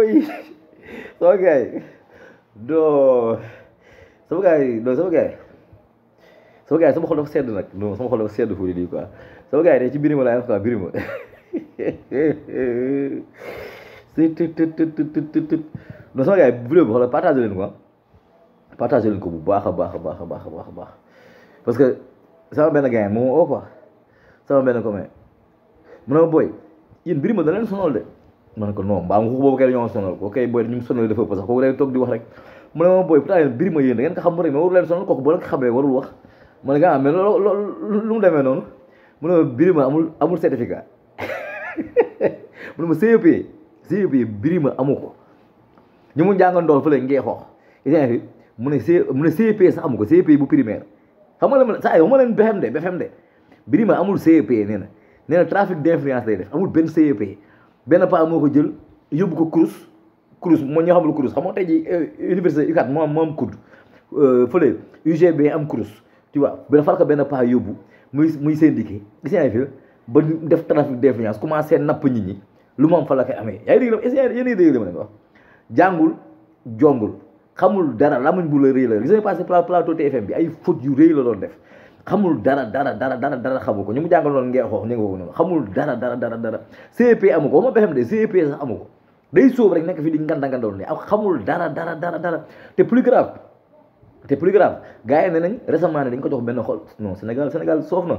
boy. Sama gars yi doo sama gars yi doo sama gars yi sama xol dafa sedd nag non sama xol dafa sedd fu di quoi sama gars yi de ci Birima laay wax quoi Birima non sama gars yi vidéo bi xoolal partagé leen ko bu baax a baax a baax a baax a baax a baax parce que sama benn gars moom oo quoi sama benn commune mu ne ma booy yéen Birima da leen sonal de ma ne ko non mbaa mu boobu kay dañoo sonal ko kay booy ñu sonal dafa ëpp sax kooku day toog di wax rek mu ne ma booy pourtant yéen Birima yéen da ngeen ko xam rek mais waru leen sonal kooku boo leen ko xamee warul wax ma ne ah mais loolu lu mu demee noonu mu ne ma Birima amul certificat mu ne ma CEP Birima amu ko ñu mu jàngandool fële ngee xoox isien fi mu ne CEP sax amu ko CEP bu primaire xam nga la saa yo ma leen BFM de Birima amul CEP nee na trafic d'influence lay def amul benn CEP benn paa moo ko jël yóbbu ko CROUS moo ñoo xamul CROUS xam nga tey ji université UCAD moo am COUD fële UGB am CROUS tu vois fal ko benn paa yóbbu muy syndiqué isien fi ba def trafic d'influence commencé napp nit ñi lu moom fa la koy amee yaa ngi dégg yéen a dégg li ma leen wax jàngul jongul xamul dara lamuñ bu la rëy la gis nga passé plateau TFM bi ay faute yu rëy la doon def xamul dara xamul ko ñu mu jàngal noonu ngeen xoox ñu ngi ko noonu xamul dara CEP amu ko ma BFM de CEP sax amu ko day sóob rek nekk fii di ngandal ne ak xamul dara te plus grave gars yi ne nañ récemment ne dañ ko jox benn xol non Sénégal soof na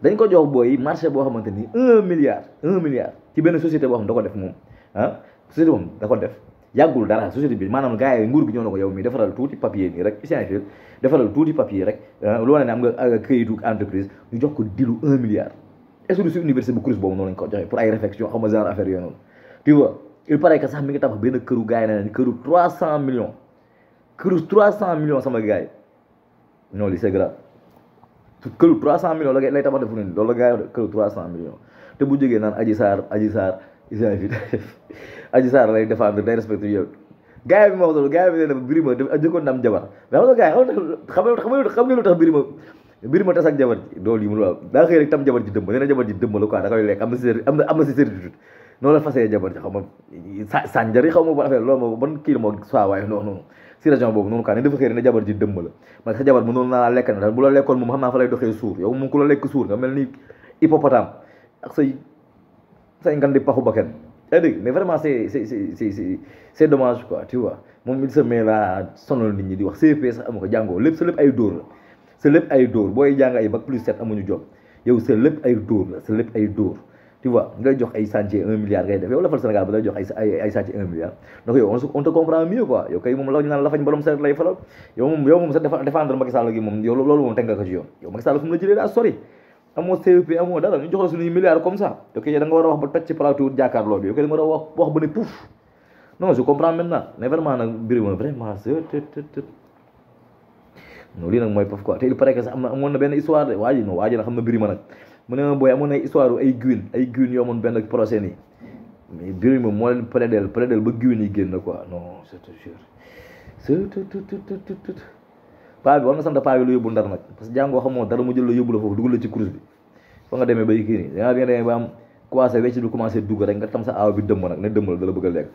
dañ ko jox booy marché boo xamante ni 1 milliard ci benn société boo xam da ko def moom société moom da ko def yàggul dara société bi maanaam gars yi nguur gi ñoo na ko yow mi defaral tuuti papier nii rek essentiel defaral tuuti papier rek lu wane ne am nga këyitu entreprise ñu jox ko dilu 1 milliard est-ce que si université bu CROUS boobu noonu lañ ko joxe pour ay réflexion xam nga genre affaire yooyu noonu tu vois il paraît que sax mi ngi tabax benn këru gars yi ne këru 300 millions sama gars yi non li c'est grave këru 300 millions la lay tabax def ne loolu la gars yi këru 300 millions te bu jógee naan Adji Sarr Adji Sarr lay défendre day respecté yow gars yi bi ma wax loolu gars yi bi nee na Birima jëkkoon na am jabar mais xam nga gars yi xam nga lu tax Birima tas ak jabar ji doolu yi mu waaw daa xëy rek tam jabar ji dëmb nee na jabar ji dëmb la quoi da koy lekk am na si certitude noonu la fasee jabar ji xam nga sànjar yi xaw ma ba affaire loolu moo ban kii la moo soit waaye noonu si région boobu noonu quoi ne dafa xëy ne jabar ji dëmb la man sa jabar mu noonu naa lekk na daal bu la lekkoon moom xam naa fa lay doxee suur yow moom ku la lekk suur nga mel ni hippopotame ak say ngan di paxu bakken yaa dégg mais vraiment c'est dommage quoi tu vois moom il se met là sonal nit ñi di wax CP sax amu ko jàngoo lépp sa lépp ay dóor la sa lépp ay dóor booy jàng ay bac plus 7 amuñu job yow sa lépp ay dóor la sa lépp ay dóor tu vois ngay jox ay chantier 1 milliard ngay def yow la fal Sénégal ba lay jox ay chantier 1 milliard donc yow on te comprend mieux quoi yow kay moom la ñu naan la fañ borom sa lay falal yow moom sa défendre Macky Sall gi moom yow loolu moom teg nga ko ci yoon yow Macky Sall fu mu la jëlee daa sori amoo CEP amoo dara ñu jox la suñuy milliards comme ça ok da nga war a wax ba toj ci plateau jàkkaarloo bi ok da nga war a wax ba ne pouf non je comprends maintenant mais vraiment nag Birima vraiment non lii nag mooy pof quoi te il paraît que sax amoon na benn histoire de waa ji nag xam na Birima nag mu ne ma booy amoon na histoire ay guine yoo amoon benn procès nii mais Birima moo leen plaidel ba guine yi génn quoi non je te jure paa bi war na sant paa bi lu yóbbu ndar nag parce que jàngoo xamoo dara mu jël la yóbbu la foofu dugal la ci CROUS bi fa nga demee bay kii nii dangaa bien demee ba am commencé wecc du commencé dugg rek nga tam sa aaw bi dëmb nag ne dëmb la dala bëgg a lekk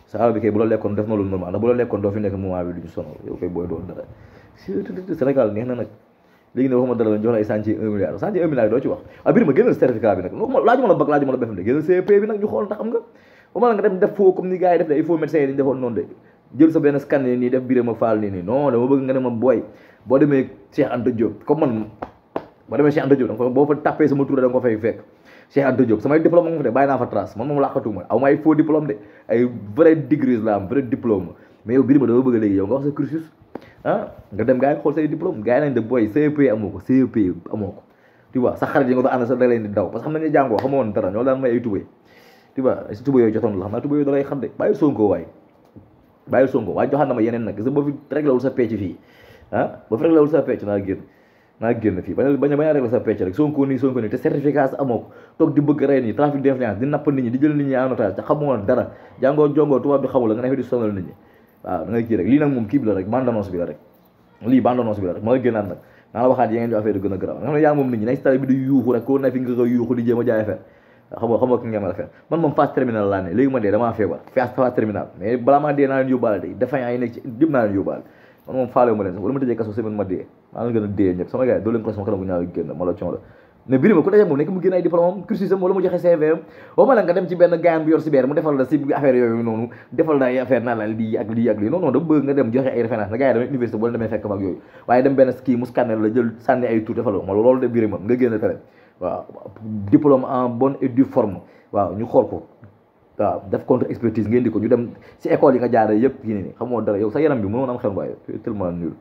sa aaw bi kay bu la lekkoon def na lu normal ndax bu la lekkoon doo fi nekk moment bi duñu sonal yow koy booy doon dara Sénégal neex na nag léegi ne waxuma dara la jox la ay chantier 1 milliard chantier 1 milliard doo ci wax Birima génnal certificat bi nag laajuma la bëgg laajuma la BFM de génnal CEP bi nag ñu xool ndax xam nga ba ma la nga dem def faux comme ni gars yi def de ay faux médecins yi dañu defoon noonu de jël sa benn scan nii def Birima Fall nii non dama bëgg nga ne ma booy boo demee Cheikh Anta Diop comme man boo demee Cheikh Anta Diop donc boo fa tapé sama tur da nga ko fay fekk Cheikh Anta Diop samay diplôme moom fa de bàyyi naa fa trace man moom làqatuma aw ma ay faux diplôme de ay vrai degrees la am vrai diplôme mais yow Birima dama bëgg léegi yow nga wax sa cursus nga dem gars yi xool say diplôme gars yi nañ de booy CEP amoo ko tu vois sa xarit yi nga doon ànd sa da leen di daw parce que xam nañu jàngoo xamoo woon dara ñoo daan may ay tubéy tu vois si tubéy yooyu jotoon la xam naa tubéy yooyu da lay xam de bàyyi Sonko waaye joxaat na ma yeneen nag gis nga ba fi réglé wul sa pecc fii ba fi réglé wul sa pecc naa génn fii bañ a réglé sa pecc rek Sonko nii te certificat sa amoo ko toog di bëgg rey nii trafic d'influence di napp nit ñi di jël nit ñi en otage te xamoo dara jàngoo jongoo tubaab bi xamul la nga ne fi di sonal nit ñi waaw da ngay kii rek lii nag moom kii bi la rek bande annonce bi la rek ma nga génnaat nag naa la waxaat yeneen yu affaire yu gën a garaaw nga xam ne yaa moom nit ñi nañ stade bi di yuuxu rek ko na fi nga ko yuuxu di jéem a jaay affaire xam nga ki ngeen ma la fen man moom phase terminale laa ne léegi ma dee damaa feebar phase terminale mais balaa maa dee naa leen yóbbaale de dafa ay nekk ci jëm naa leen yóbbaale man moom faalewu ma leen sax wala ma tëjee kaso semaine ma dee maa ngi gën a dee ñëpp sama gars yi doo leen ko sama kanam gu ñaaw génn ma la con la ne Birima ku daje moom nekk mu génn ay diplôme am cursus am wala mu joxe CV am boo ma la nga dem ci benn gaayan bu yor cyber mu defal la si affaire yooyu noonu defal la ay affaire naan la lii ak lii ak lii non non dama bëgg nga dem joxe ay référence na gars yi damay université boo leen demee fekk mag yooyu waaye dem benn ski mu scanner la jël sànni ay tour defal ma loolu de Birima nga génn tere waaw diplôme en bonne et due forme waaw ñu xool ko waaw def contre expertise ngeen di ko ñu dem si école yi nga jaaree yëpp yi ni xam moo dara yow sa yaram bi mënoon am xel waaye tellement nul